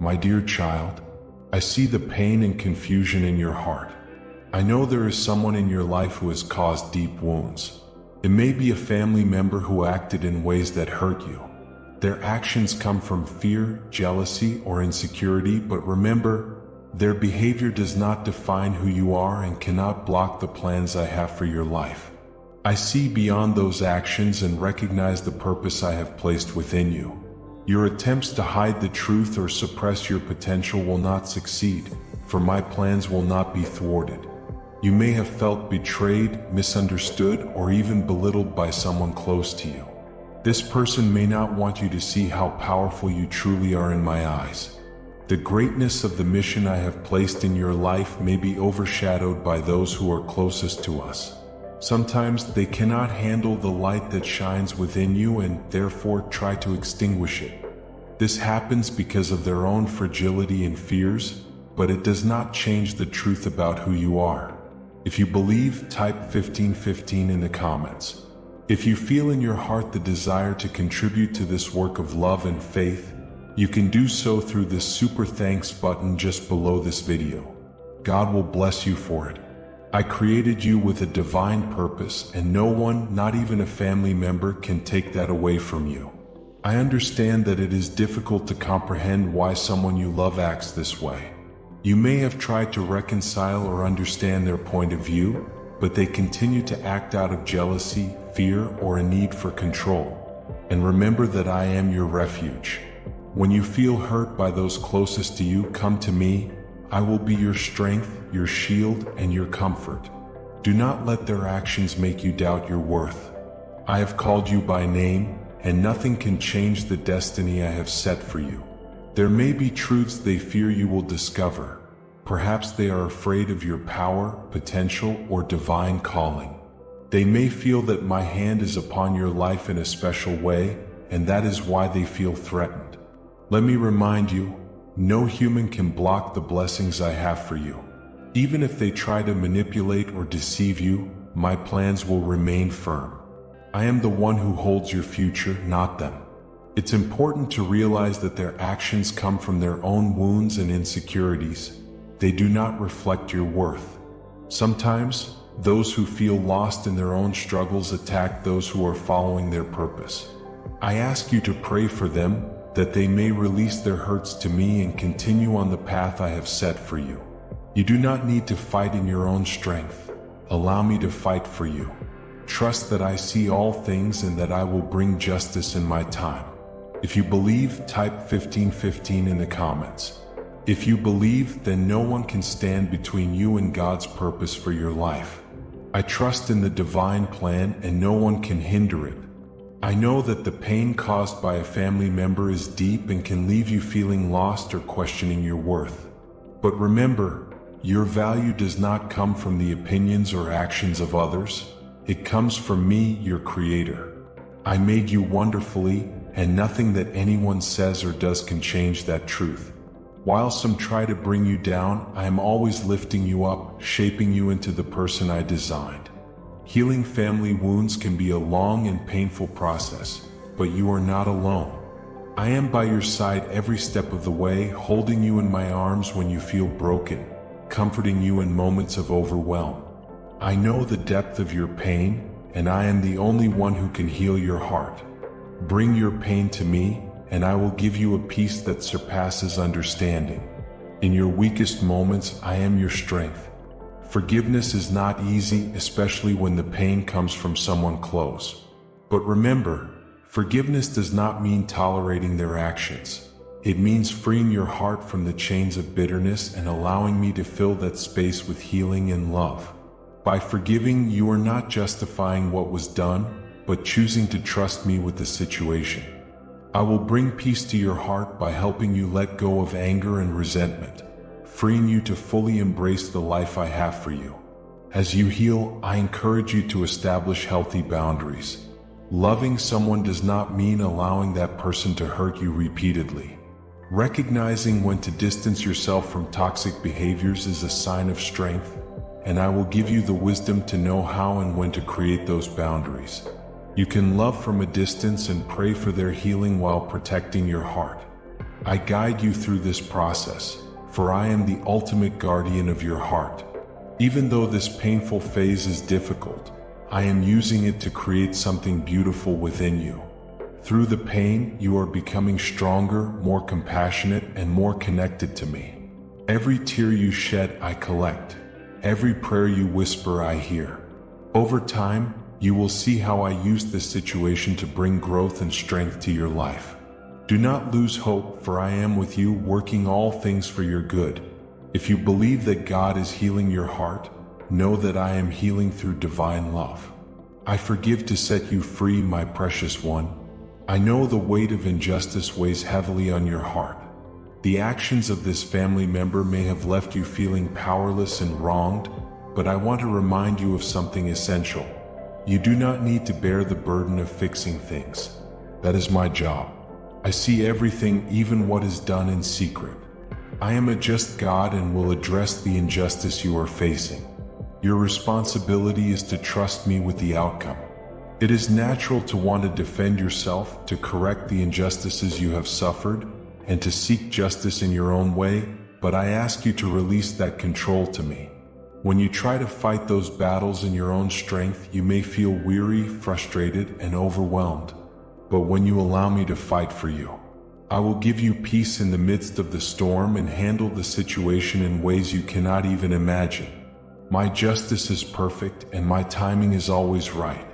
My dear child, I see the pain and confusion in your heart. I know there is someone in your life who has caused deep wounds. It may be a family member who acted in ways that hurt you. Their actions come from fear, jealousy, or insecurity, but remember, their behavior does not define who you are and cannot block the plans I have for your life. I see beyond those actions and recognize the purpose I have placed within you. Your attempts to hide the truth or suppress your potential will not succeed, for my plans will not be thwarted. You may have felt betrayed, misunderstood, or even belittled by someone close to you. This person may not want you to see how powerful you truly are in my eyes. The greatness of the mission I have placed in your life may be overshadowed by those who are closest to us. Sometimes they cannot handle the light that shines within you and therefore try to extinguish it. This happens because of their own fragility and fears, but it does not change the truth about who you are. If you believe, type 1515 in the comments. If you feel in your heart the desire to contribute to this work of love and faith, you can do so through this super thanks button just below this video. God will bless you for it. I created you with a divine purpose, and no one, not even a family member, can take that away from you. I understand that it is difficult to comprehend why someone you love acts this way. You may have tried to reconcile or understand their point of view, but they continue to act out of jealousy, fear, or a need for control. And remember that I am your refuge. When you feel hurt by those closest to you, come to me. I will be your strength, your shield, and your comfort. Do not let their actions make you doubt your worth. I have called you by name, and nothing can change the destiny I have set for you. There may be truths they fear you will discover. Perhaps they are afraid of your power, potential, or divine calling. They may feel that my hand is upon your life in a special way, and that is why they feel threatened. Let me remind you, no human can block the blessings I have for you. Even if they try to manipulate or deceive you, my plans will remain firm. I am the one who holds your future, not them. It's important to realize that their actions come from their own wounds and insecurities. They do not reflect your worth. Sometimes, those who feel lost in their own struggles attack those who are following their purpose. I ask you to pray for them, that they may release their hurts to me and continue on the path I have set for you. You do not need to fight in your own strength. Allow me to fight for you. Trust that I see all things and that I will bring justice in my time. If you believe, type 1515 in the comments. If you believe, then no one can stand between you and God's purpose for your life. I trust in the divine plan and no one can hinder it. I know that the pain caused by a family member is deep and can leave you feeling lost or questioning your worth. But remember, your value does not come from the opinions or actions of others. It comes from me, your Creator. I made you wonderfully, and nothing that anyone says or does can change that truth. While some try to bring you down, I am always lifting you up, shaping you into the person I designed. Healing family wounds can be a long and painful process, but you are not alone. I am by your side every step of the way, holding you in my arms when you feel broken, comforting you in moments of overwhelm. I know the depth of your pain, and I am the only one who can heal your heart. Bring your pain to me, and I will give you a peace that surpasses understanding. In your weakest moments, I am your strength. Forgiveness is not easy, especially when the pain comes from someone close. But remember, forgiveness does not mean tolerating their actions. It means freeing your heart from the chains of bitterness and allowing me to fill that space with healing and love. By forgiving, you are not justifying what was done, but choosing to trust me with the situation. I will bring peace to your heart by helping you let go of anger and resentment, freeing you to fully embrace the life I have for you. As you heal, I encourage you to establish healthy boundaries. Loving someone does not mean allowing that person to hurt you repeatedly. Recognizing when to distance yourself from toxic behaviors is a sign of strength, and I will give you the wisdom to know how and when to create those boundaries. You can love from a distance and pray for their healing while protecting your heart. I guide you through this process, for I am the ultimate guardian of your heart. Even though this painful phase is difficult, I am using it to create something beautiful within you. Through the pain, you are becoming stronger, more compassionate, and more connected to me. Every tear you shed, I collect. Every prayer you whisper, I hear. Over time, you will see how I use this situation to bring growth and strength to your life. Do not lose hope, for I am with you, working all things for your good. If you believe that God is healing your heart, know that I am healing through divine love. I forgive to set you free, my precious one. I know the weight of injustice weighs heavily on your heart. The actions of this family member may have left you feeling powerless and wronged, but I want to remind you of something essential. You do not need to bear the burden of fixing things. That is my job. I see everything, even what is done in secret. I am a just God and will address the injustice you are facing. Your responsibility is to trust me with the outcome. It is natural to want to defend yourself, to correct the injustices you have suffered, and to seek justice in your own way, but I ask you to release that control to me. When you try to fight those battles in your own strength, you may feel weary, frustrated, and overwhelmed. But when you allow me to fight for you, I will give you peace in the midst of the storm and handle the situation in ways you cannot even imagine. My justice is perfect and my timing is always right.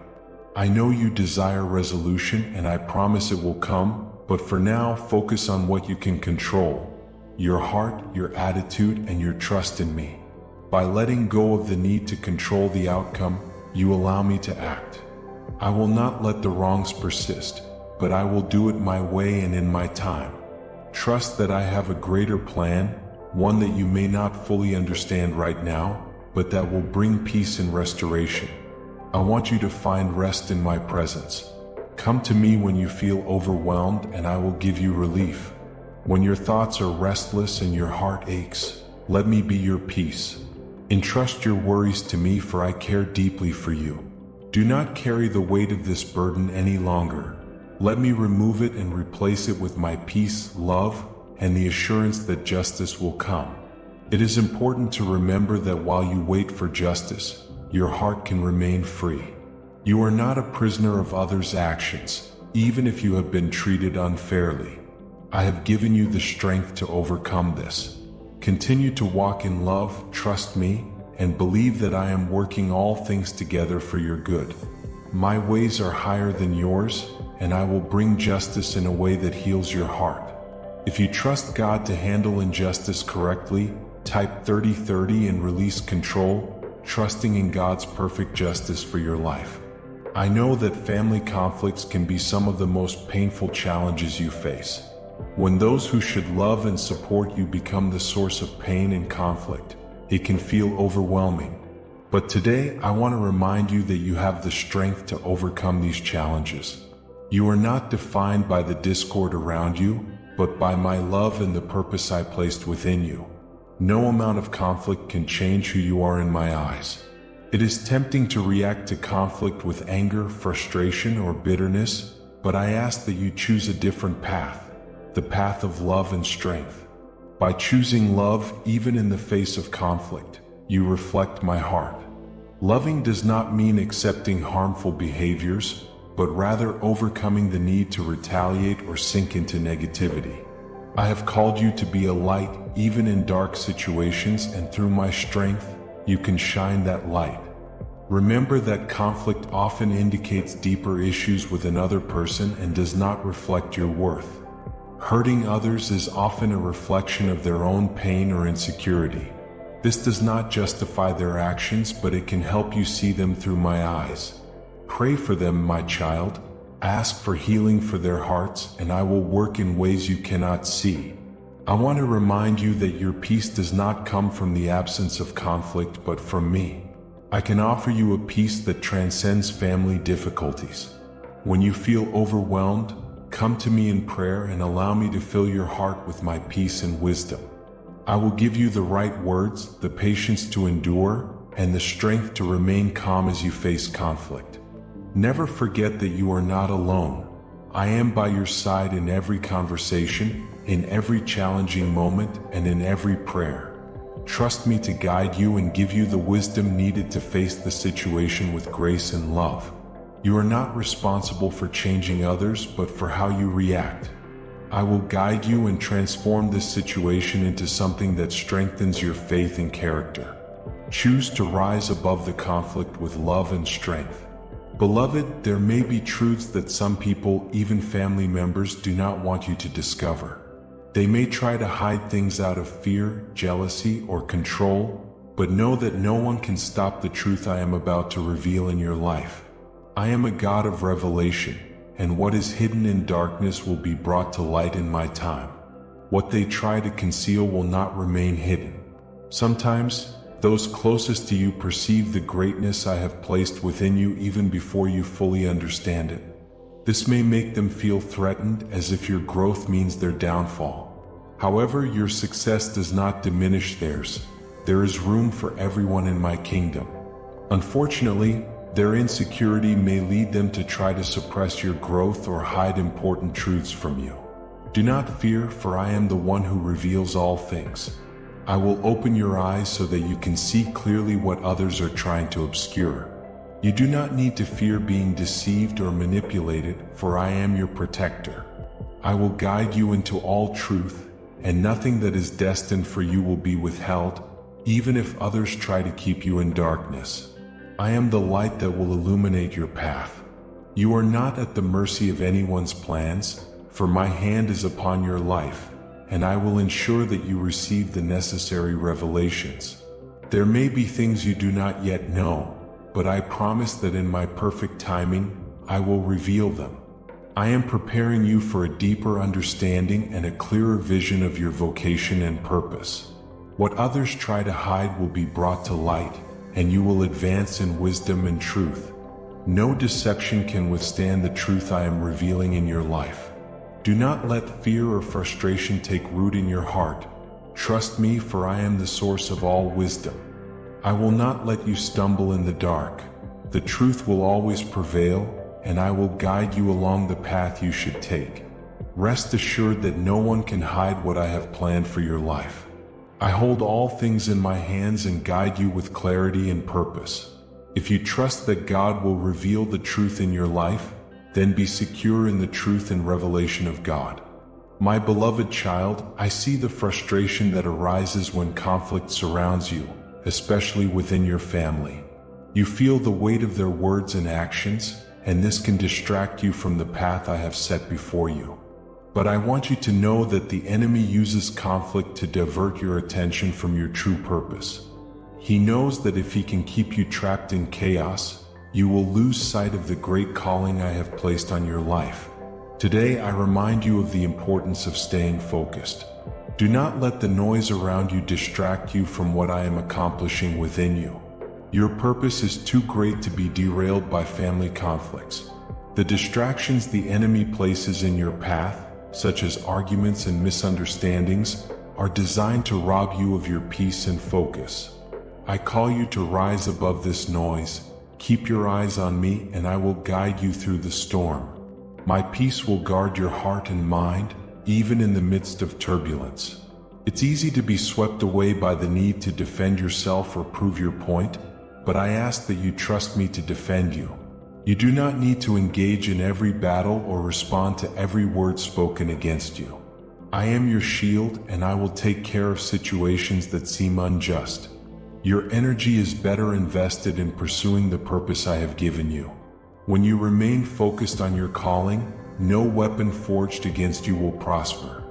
I know you desire resolution and I promise it will come, but for now, focus on what you can control: your heart, your attitude, and your trust in me. By letting go of the need to control the outcome, you allow me to act. I will not let the wrongs persist, but I will do it my way and in my time. Trust that I have a greater plan, one that you may not fully understand right now, but that will bring peace and restoration. I want you to find rest in my presence. Come to me when you feel overwhelmed and I will give you relief. When your thoughts are restless and your heart aches, let me be your peace. Entrust your worries to me, for I care deeply for you. Do not carry the weight of this burden any longer. Let me remove it and replace it with my peace, love, and the assurance that justice will come. It is important to remember that while you wait for justice, your heart can remain free. You are not a prisoner of others' actions, even if you have been treated unfairly. I have given you the strength to overcome this. Continue to walk in love, trust me, and believe that I am working all things together for your good. My ways are higher than yours, and I will bring justice in a way that heals your heart. If you trust God to handle injustice correctly, type 3030 and release control, trusting in God's perfect justice for your life. I know that family conflicts can be some of the most painful challenges you face. When those who should love and support you become the source of pain and conflict, it can feel overwhelming. But today, I want to remind you that you have the strength to overcome these challenges. You are not defined by the discord around you, but by my love and the purpose I placed within you. No amount of conflict can change who you are in my eyes. It is tempting to react to conflict with anger, frustration, or bitterness, but I ask that you choose a different path, the path of love and strength. By choosing love, even in the face of conflict, you reflect my heart. Loving does not mean accepting harmful behaviors, but rather overcoming the need to retaliate or sink into negativity. I have called you to be a light, even in dark situations, and through my strength, you can shine that light. Remember that conflict often indicates deeper issues with another person and does not reflect your worth. Hurting others is often a reflection of their own pain or insecurity. This does not justify their actions, but it can help you see them through my eyes. Pray for them, my child. Ask for healing for their hearts, and I will work in ways you cannot see. I want to remind you that your peace does not come from the absence of conflict, but from me. I can offer you a peace that transcends family difficulties. When you feel overwhelmed, come to me in prayer and allow me to fill your heart with my peace and wisdom. I will give you the right words, the patience to endure, and the strength to remain calm as you face conflict. Never forget that you are not alone. I am by your side in every conversation, in every challenging moment and in every prayer. Trust me to guide you and give you the wisdom needed to face the situation with grace and love. You are not responsible for changing others, but for how you react. I will guide you and transform this situation into something that strengthens your faith and character. Choose to rise above the conflict with love and strength. Beloved, there may be truths that some people, even family members, do not want you to discover. They may try to hide things out of fear, jealousy, or control, but know that no one can stop the truth I am about to reveal in your life. I am a God of revelation, and what is hidden in darkness will be brought to light in my time. What they try to conceal will not remain hidden. Sometimes, those closest to you perceive the greatness I have placed within you even before you fully understand it. This may make them feel threatened, as if your growth means their downfall. However, your success does not diminish theirs. There is room for everyone in my kingdom. Unfortunately, their insecurity may lead them to try to suppress your growth or hide important truths from you. Do not fear, for I am the one who reveals all things. I will open your eyes so that you can see clearly what others are trying to obscure. You do not need to fear being deceived or manipulated, for I am your protector. I will guide you into all truth, and nothing that is destined for you will be withheld, even if others try to keep you in darkness. I am the light that will illuminate your path. You are not at the mercy of anyone's plans, for my hand is upon your life, and I will ensure that you receive the necessary revelations. There may be things you do not yet know, but I promise that in my perfect timing, I will reveal them. I am preparing you for a deeper understanding and a clearer vision of your vocation and purpose. What others try to hide will be brought to light, and you will advance in wisdom and truth. No deception can withstand the truth I am revealing in your life. Do not let fear or frustration take root in your heart. Trust me, for I am the source of all wisdom. I will not let you stumble in the dark. The truth will always prevail, and I will guide you along the path you should take. Rest assured that no one can hide what I have planned for your life. I hold all things in my hands and guide you with clarity and purpose. If you trust that God will reveal the truth in your life, then be secure in the truth and revelation of God. My beloved child, I see the frustration that arises when conflict surrounds you, especially within your family. You feel the weight of their words and actions, and this can distract you from the path I have set before you. But I want you to know that the enemy uses conflict to divert your attention from your true purpose. He knows that if he can keep you trapped in chaos, you will lose sight of the great calling I have placed on your life. Today, I remind you of the importance of staying focused. Do not let the noise around you distract you from what I am accomplishing within you. Your purpose is too great to be derailed by family conflicts. The distractions the enemy places in your path, such as arguments and misunderstandings, are designed to rob you of your peace and focus. I call you to rise above this noise. Keep your eyes on me, and I will guide you through the storm. My peace will guard your heart and mind, even in the midst of turbulence. It's easy to be swept away by the need to defend yourself or prove your point, but I ask that you trust me to defend you. You do not need to engage in every battle or respond to every word spoken against you. I am your shield, and I will take care of situations that seem unjust. Your energy is better invested in pursuing the purpose I have given you. When you remain focused on your calling, no weapon forged against you will prosper.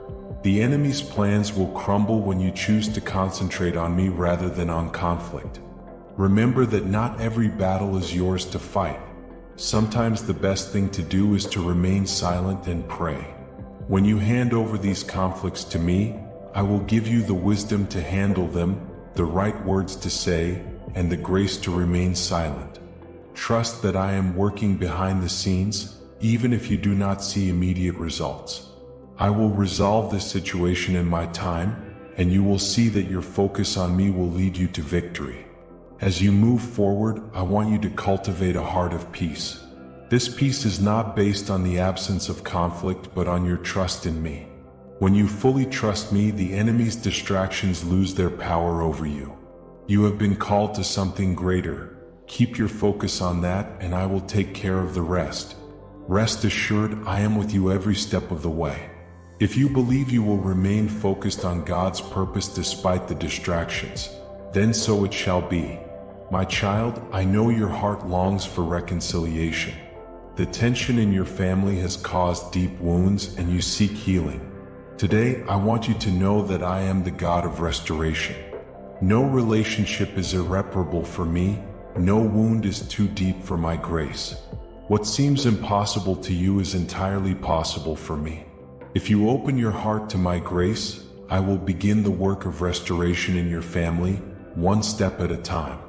The enemy's plans will crumble when you choose to concentrate on me rather than on conflict. Remember that not every battle is yours to fight. Sometimes the best thing to do is to remain silent and pray. When you hand over these conflicts to me, I will give you the wisdom to handle them, the right words to say, and the grace to remain silent. Trust that I am working behind the scenes, even if you do not see immediate results. I will resolve this situation in my time, and you will see that your focus on me will lead you to victory. As you move forward, I want you to cultivate a heart of peace. This peace is not based on the absence of conflict, but on your trust in me. When you fully trust me, the enemy's distractions lose their power over you. You have been called to something greater. Keep your focus on that, and I will take care of the rest. Rest assured, I am with you every step of the way. If you believe you will remain focused on God's purpose despite the distractions, then so it shall be. My child, I know your heart longs for reconciliation. The tension in your family has caused deep wounds, and you seek healing. Today, I want you to know that I am the God of restoration. No relationship is irreparable for me. No wound is too deep for my grace. What seems impossible to you is entirely possible for me. If you open your heart to my grace, I will begin the work of restoration in your family, one step at a time.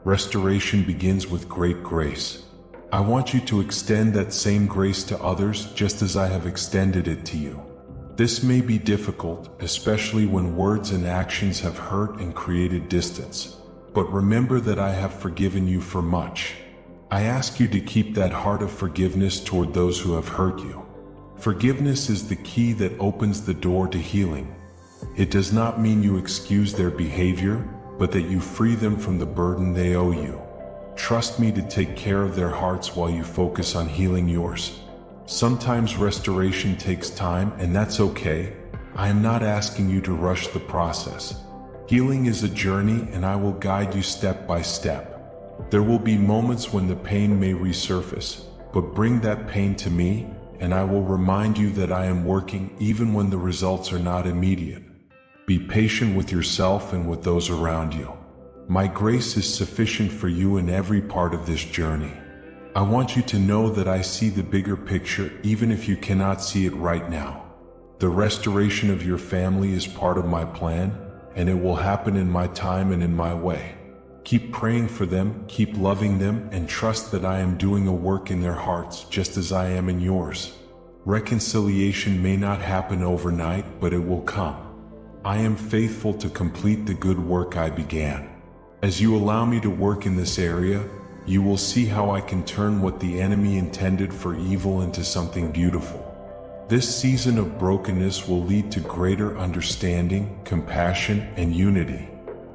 Restoration begins with great grace. I want you to extend that same grace to others just as I have extended it to you. This may be difficult, especially when words and actions have hurt and created distance. But remember that I have forgiven you for much. I ask you to keep that heart of forgiveness toward those who have hurt you. Forgiveness is the key that opens the door to healing. It does not mean you excuse their behavior, but that you free them from the burden they owe you. Trust me to take care of their hearts while you focus on healing yours. Sometimes restoration takes time, and that's okay. I am not asking you to rush the process. Healing is a journey, and I will guide you step by step. There will be moments when the pain may resurface, but bring that pain to me, and I will remind you that I am working even when the results are not immediate. Be patient with yourself and with those around you. My grace is sufficient for you in every part of this journey. I want you to know that I see the bigger picture even if you cannot see it right now. The restoration of your family is part of my plan, and it will happen in my time and in my way. Keep praying for them, keep loving them, and trust that I am doing a work in their hearts just as I am in yours. Reconciliation may not happen overnight, but it will come. I am faithful to complete the good work I began. As you allow me to work in this area, you will see how I can turn what the enemy intended for evil into something beautiful. This season of brokenness will lead to greater understanding, compassion, and unity.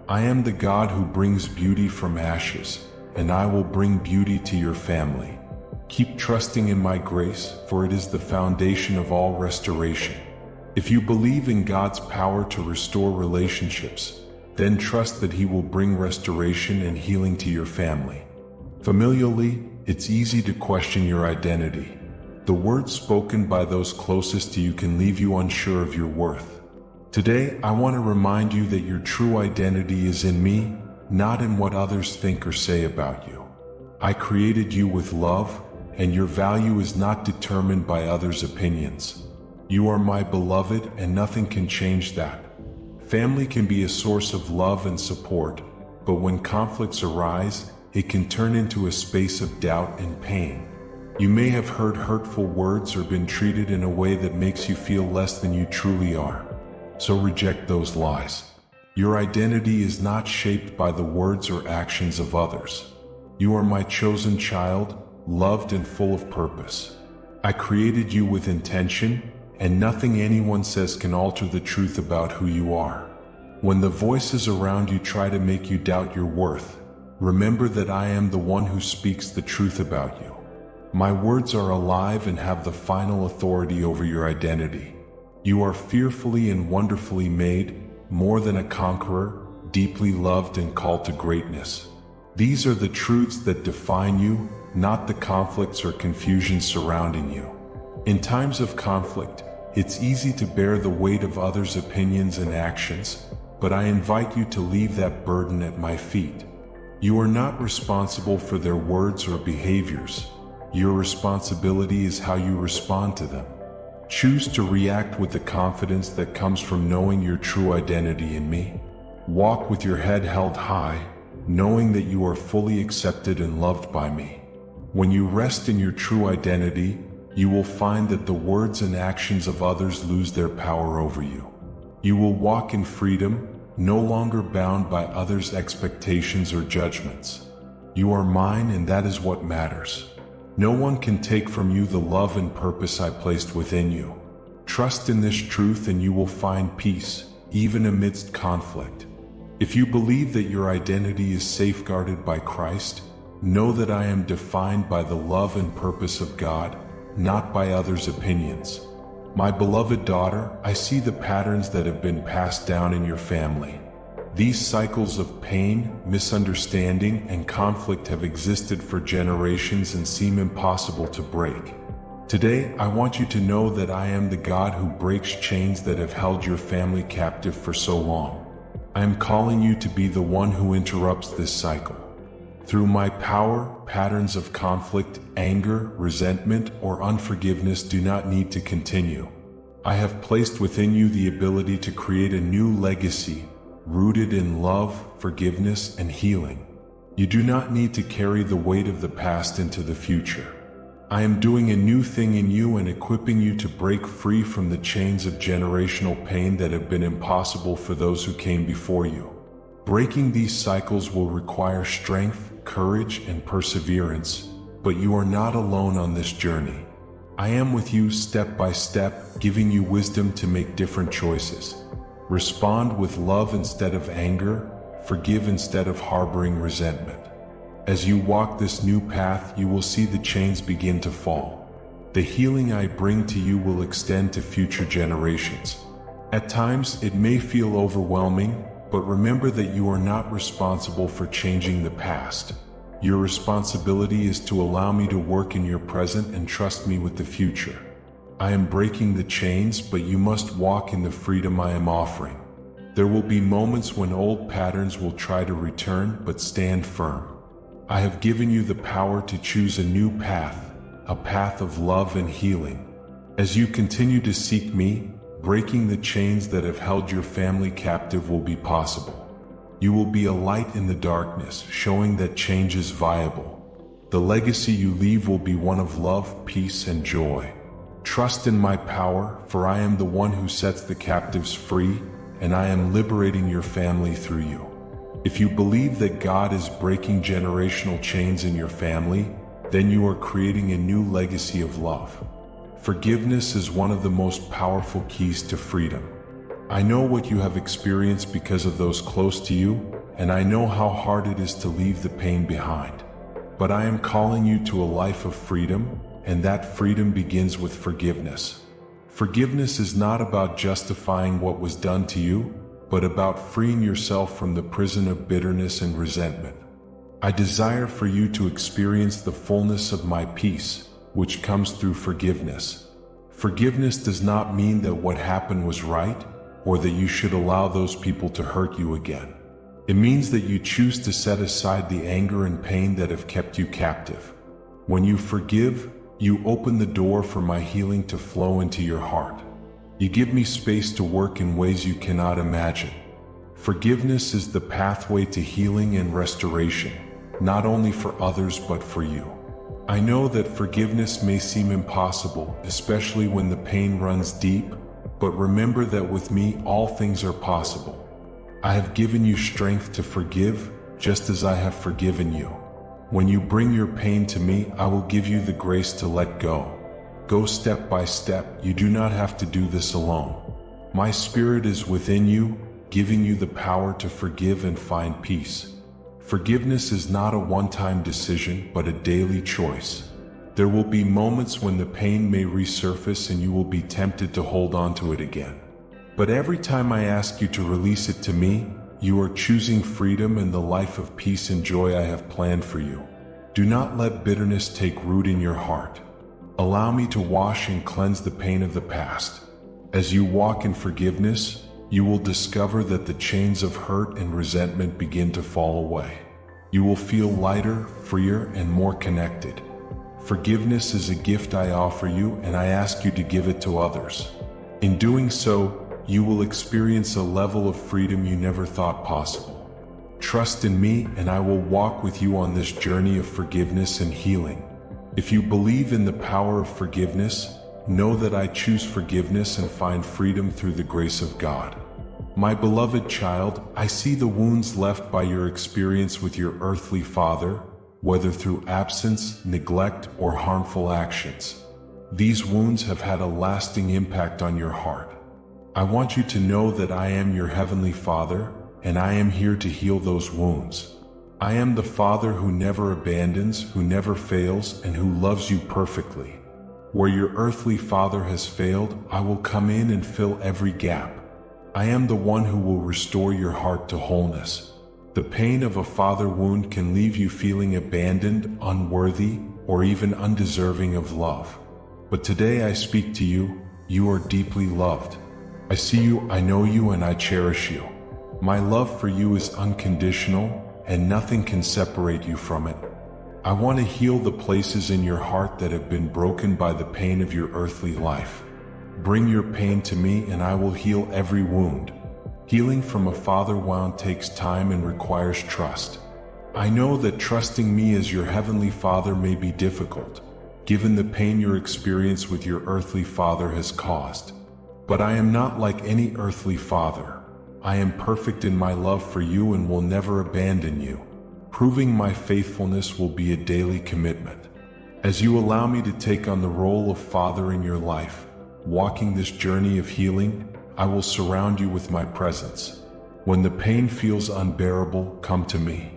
I am the God who brings beauty from ashes, and I will bring beauty to your family. Keep trusting in my grace, for it is the foundation of all restoration. If you believe in God's power to restore relationships, then trust that He will bring restoration and healing to your family. Familially, it's easy to question your identity. The words spoken by those closest to you can leave you unsure of your worth. Today, I want to remind you that your true identity is in me, not in what others think or say about you. I created you with love, and your value is not determined by others' opinions. You are my beloved, and nothing can change that. Family can be a source of love and support, but when conflicts arise, it can turn into a space of doubt and pain. You may have heard hurtful words or been treated in a way that makes you feel less than you truly are. So reject those lies. Your identity is not shaped by the words or actions of others. You are my chosen child, loved and full of purpose. I created you with intention, and nothing anyone says can alter the truth about who you are. When the voices around you try to make you doubt your worth, remember that I am the one who speaks the truth about you. My words are alive and have the final authority over your identity. You are fearfully and wonderfully made, more than a conqueror, deeply loved and called to greatness. These are the truths that define you, not the conflicts or confusion surrounding you. In times of conflict, it's easy to bear the weight of others' opinions and actions, but I invite you to leave that burden at my feet. You are not responsible for their words or behaviors. Your responsibility is how you respond to them. Choose to react with the confidence that comes from knowing your true identity in me. Walk with your head held high, knowing that you are fully accepted and loved by me. When you rest in your true identity, you will find that the words and actions of others lose their power over you. You will walk in freedom, no longer bound by others' expectations or judgments. You are mine, and that is what matters. No one can take from you the love and purpose I placed within you. Trust in this truth and you will find peace, even amidst conflict. If you believe that your identity is safeguarded by Christ, know that I am defined by the love and purpose of God, not by others' opinions. My beloved daughter, I see the patterns that have been passed down in your family. These cycles of pain, misunderstanding, and conflict have existed for generations and seem impossible to break. Today, I want you to know that I am the God who breaks chains that have held your family captive for so long. I am calling you to be the one who interrupts this cycle. Through my power, patterns of conflict, anger, resentment, or unforgiveness do not need to continue. I have placed within you the ability to create a new legacy, rooted in love, forgiveness, and healing. You do not need to carry the weight of the past into the future. I am doing a new thing in you and equipping you to break free from the chains of generational pain that have been impossible for those who came before you. Breaking these cycles will require strength, courage, and perseverance, but you are not alone on this journey. I am with you step by step, giving you wisdom to make different choices. Respond with love instead of anger, forgive instead of harboring resentment. As you walk this new path, you will see the chains begin to fall. The healing I bring to you will extend to future generations. At times, it may feel overwhelming, but remember that you are not responsible for changing the past. Your responsibility is to allow me to work in your present and trust me with the future. I am breaking the chains, but you must walk in the freedom I am offering. There will be moments when old patterns will try to return, but stand firm. I have given you the power to choose a new path, a path of love and healing. As you continue to seek me, breaking the chains that have held your family captive will be possible. You will be a light in the darkness, showing that change is viable. The legacy you leave will be one of love, peace, and joy. Trust in my power, for I am the one who sets the captives free, and I am liberating your family through you. If you believe that God is breaking generational chains in your family, then you are creating a new legacy of love. Forgiveness is one of the most powerful keys to freedom. I know what you have experienced because of those close to you, and I know how hard it is to leave the pain behind. But I am calling you to a life of freedom, and that freedom begins with forgiveness. Forgiveness is not about justifying what was done to you, but about freeing yourself from the prison of bitterness and resentment. I desire for you to experience the fullness of my peace, which comes through forgiveness. Forgiveness does not mean that what happened was right, or that you should allow those people to hurt you again. It means that you choose to set aside the anger and pain that have kept you captive. When you forgive, you open the door for my healing to flow into your heart. You give me space to work in ways you cannot imagine. Forgiveness is the pathway to healing and restoration, not only for others but for you. I know that forgiveness may seem impossible, especially when the pain runs deep, but remember that with me all things are possible. I have given you strength to forgive, just as I have forgiven you. When you bring your pain to me, I will give you the grace to let go. Go step by step, you do not have to do this alone. My spirit is within you, giving you the power to forgive and find peace. Forgiveness is not a one-time decision, but a daily choice. There will be moments when the pain may resurface and you will be tempted to hold on to it again. But every time I ask you to release it to me, you are choosing freedom and the life of peace and joy I have planned for you. Do not let bitterness take root in your heart. Allow me to wash and cleanse the pain of the past. As you walk in forgiveness, you will discover that the chains of hurt and resentment begin to fall away. You will feel lighter, freer, and more connected. Forgiveness is a gift I offer you, and I ask you to give it to others. In doing so, you will experience a level of freedom you never thought possible. Trust in me, and I will walk with you on this journey of forgiveness and healing. If you believe in the power of forgiveness, know that I choose forgiveness and find freedom through the grace of God. My beloved child, I see the wounds left by your experience with your earthly father, whether through absence, neglect, or harmful actions. These wounds have had a lasting impact on your heart. I want you to know that I am your Heavenly Father, and I am here to heal those wounds. I am the Father who never abandons, who never fails, and who loves you perfectly. Where your earthly father has failed, I will come in and fill every gap. I am the one who will restore your heart to wholeness. The pain of a father wound can leave you feeling abandoned, unworthy, or even undeserving of love. But today I speak to you. You are deeply loved. I see you, I know you, and I cherish you. My love for you is unconditional, and nothing can separate you from it. I want to heal the places in your heart that have been broken by the pain of your earthly life. Bring your pain to me and I will heal every wound. Healing from a father wound takes time and requires trust. I know that trusting me as your Heavenly Father may be difficult, given the pain your experience with your earthly father has caused. But I am not like any earthly father. I am perfect in my love for you and will never abandon you. Proving my faithfulness will be a daily commitment. As you allow me to take on the role of Father in your life, walking this journey of healing, I will surround you with my presence. When the pain feels unbearable, come to me.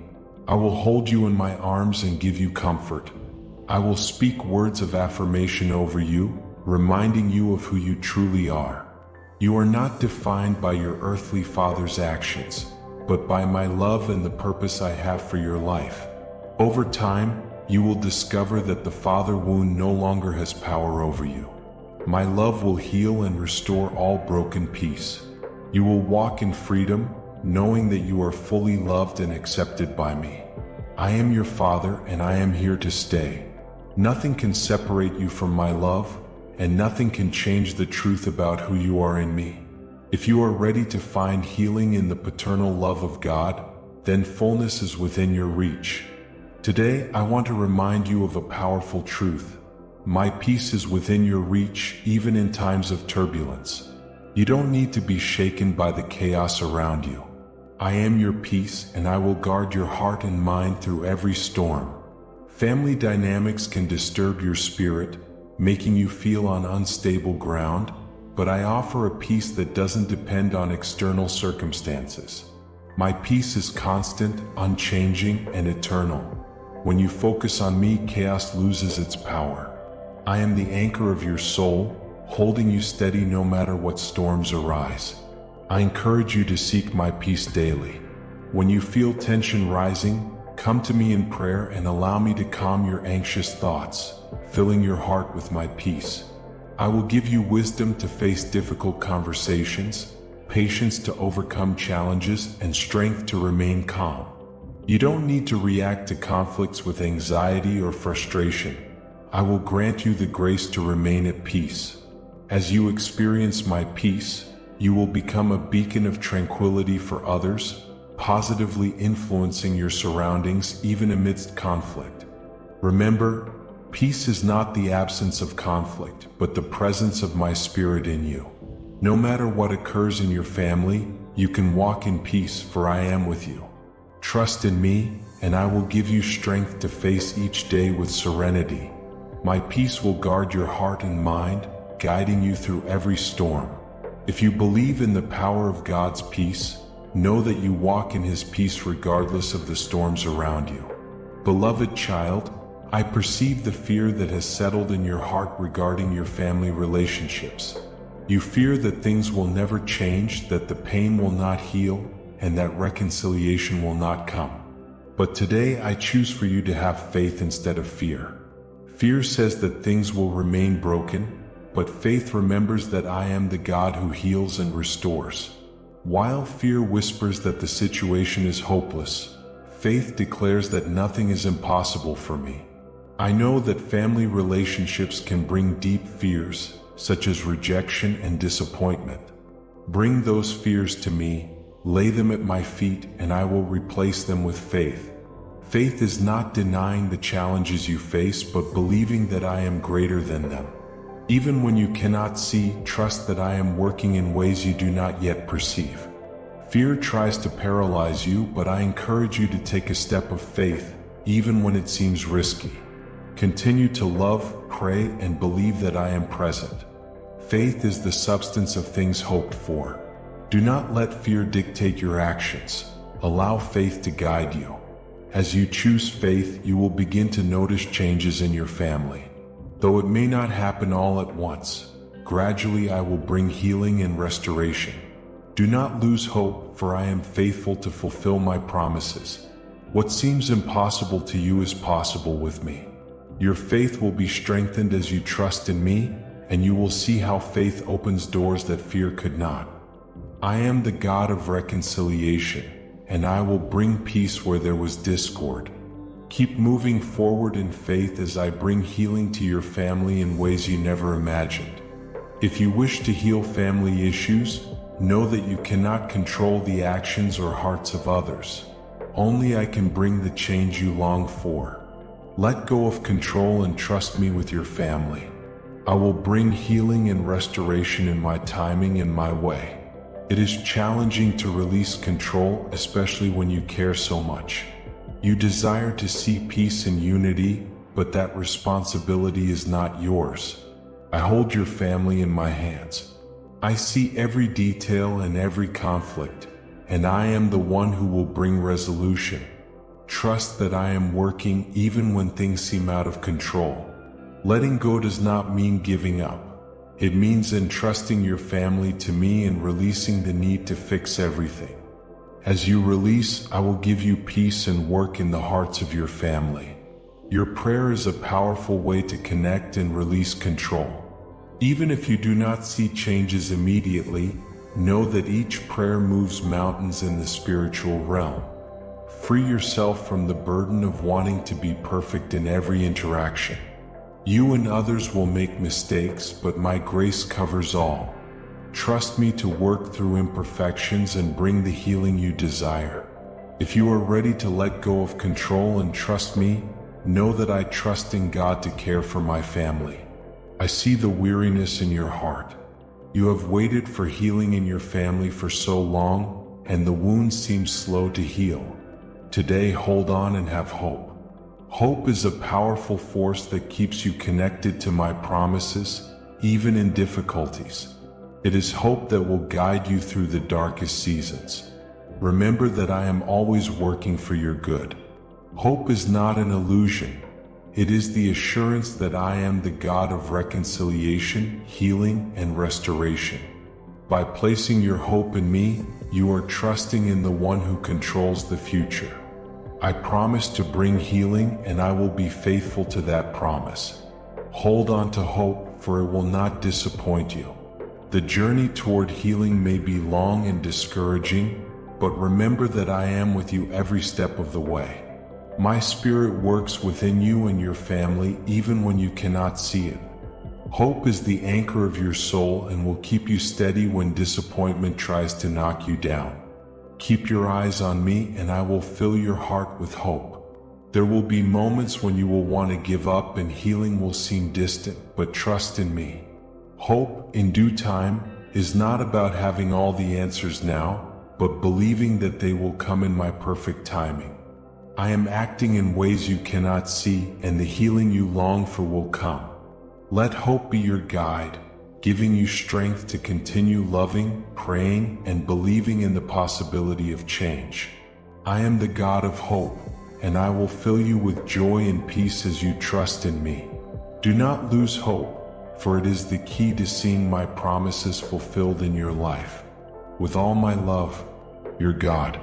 I will hold you in my arms and give you comfort. I will speak words of affirmation over you, reminding you of who you truly are. You are not defined by your earthly father's actions, but by my love and the purpose I have for your life. Over time, you will discover that the father wound no longer has power over you. My love will heal and restore all broken peace. You will walk in freedom, knowing that you are fully loved and accepted by me. I am your Father and I am here to stay. Nothing can separate you from my love, and nothing can change the truth about who you are in me. If you are ready to find healing in the paternal love of God, then fullness is within your reach. Today, I want to remind you of a powerful truth. My peace is within your reach, even in times of turbulence. You don't need to be shaken by the chaos around you. I am your peace, and I will guard your heart and mind through every storm. Family dynamics can disturb your spirit, making you feel on unstable ground, but I offer a peace that doesn't depend on external circumstances. My peace is constant, unchanging, and eternal. When you focus on me, chaos loses its power. I am the anchor of your soul, holding you steady no matter what storms arise. I encourage you to seek my peace daily. When you feel tension rising, come to me in prayer and allow me to calm your anxious thoughts, filling your heart with my peace. I will give you wisdom to face difficult conversations, patience to overcome challenges, and strength to remain calm. You don't need to react to conflicts with anxiety or frustration. I will grant you the grace to remain at peace. As you experience my peace, you will become a beacon of tranquility for others, positively influencing your surroundings even amidst conflict. Remember, peace is not the absence of conflict, but the presence of my spirit in you. No matter what occurs in your family, you can walk in peace, for I am with you. Trust in me, and I will give you strength to face each day with serenity. My peace will guard your heart and mind, guiding you through every storm. If you believe in the power of God's peace, know that you walk in His peace regardless of the storms around you. Beloved child, I perceive the fear that has settled in your heart regarding your family relationships. You fear that things will never change, that the pain will not heal, and that reconciliation will not come. But today I choose for you to have faith instead of fear. Fear says that things will remain broken, but faith remembers that I am the God who heals and restores. While fear whispers that the situation is hopeless, faith declares that nothing is impossible for me. I know that family relationships can bring deep fears, such as rejection and disappointment. Bring those fears to me, lay them at my feet, and I will replace them with faith. Faith is not denying the challenges you face, but believing that I am greater than them. Even when you cannot see, trust that I am working in ways you do not yet perceive. Fear tries to paralyze you, but I encourage you to take a step of faith, even when it seems risky. Continue to love, pray, and believe that I am present. Faith is the substance of things hoped for. Do not let fear dictate your actions. Allow faith to guide you. As you choose faith, you will begin to notice changes in your family. Though it may not happen all at once, gradually I will bring healing and restoration. Do not lose hope, for I am faithful to fulfill my promises. What seems impossible to you is possible with me. Your faith will be strengthened as you trust in me, and you will see how faith opens doors that fear could not. I am the God of reconciliation, and I will bring peace where there was discord. Keep moving forward in faith as I bring healing to your family in ways you never imagined. If you wish to heal family issues, know that you cannot control the actions or hearts of others. Only I can bring the change you long for. Let go of control and trust me with your family. I will bring healing and restoration in my timing and my way. It is challenging to release control, especially when you care so much. You desire to see peace and unity, but that responsibility is not yours. I hold your family in my hands. I see every detail and every conflict, and I am the one who will bring resolution. Trust that I am working even when things seem out of control. Letting go does not mean giving up. It means entrusting your family to me and releasing the need to fix everything. As you release, I will give you peace and work in the hearts of your family. Your prayer is a powerful way to connect and release control. Even if you do not see changes immediately, know that each prayer moves mountains in the spiritual realm. Free yourself from the burden of wanting to be perfect in every interaction. You and others will make mistakes, but my grace covers all. Trust me to work through imperfections and bring the healing you desire. If you are ready to let go of control and trust me, know that I trust in God to care for my family. I see the weariness in your heart. You have waited for healing in your family for so long, and the wounds seem slow to heal. Today, hold on and have hope. Hope is a powerful force that keeps you connected to my promises, even in difficulties. It is hope that will guide you through the darkest seasons. Remember that I am always working for your good. Hope is not an illusion. It is the assurance that I am the God of reconciliation, healing, and restoration. By placing your hope in me, you are trusting in the one who controls the future. I promise to bring healing, and I will be faithful to that promise. Hold on to hope, for it will not disappoint you. The journey toward healing may be long and discouraging, but remember that I am with you every step of the way. My spirit works within you and your family even when you cannot see it. Hope is the anchor of your soul and will keep you steady when disappointment tries to knock you down. Keep your eyes on me and I will fill your heart with hope. There will be moments when you will want to give up and healing will seem distant, but trust in me. Hope, in due time, is not about having all the answers now, but believing that they will come in my perfect timing. I am acting in ways you cannot see, and the healing you long for will come. Let hope be your guide, giving you strength to continue loving, praying, and believing in the possibility of change. I am the God of hope, and I will fill you with joy and peace as you trust in me. Do not lose hope, for it is the key to seeing my promises fulfilled in your life. With all my love, your God.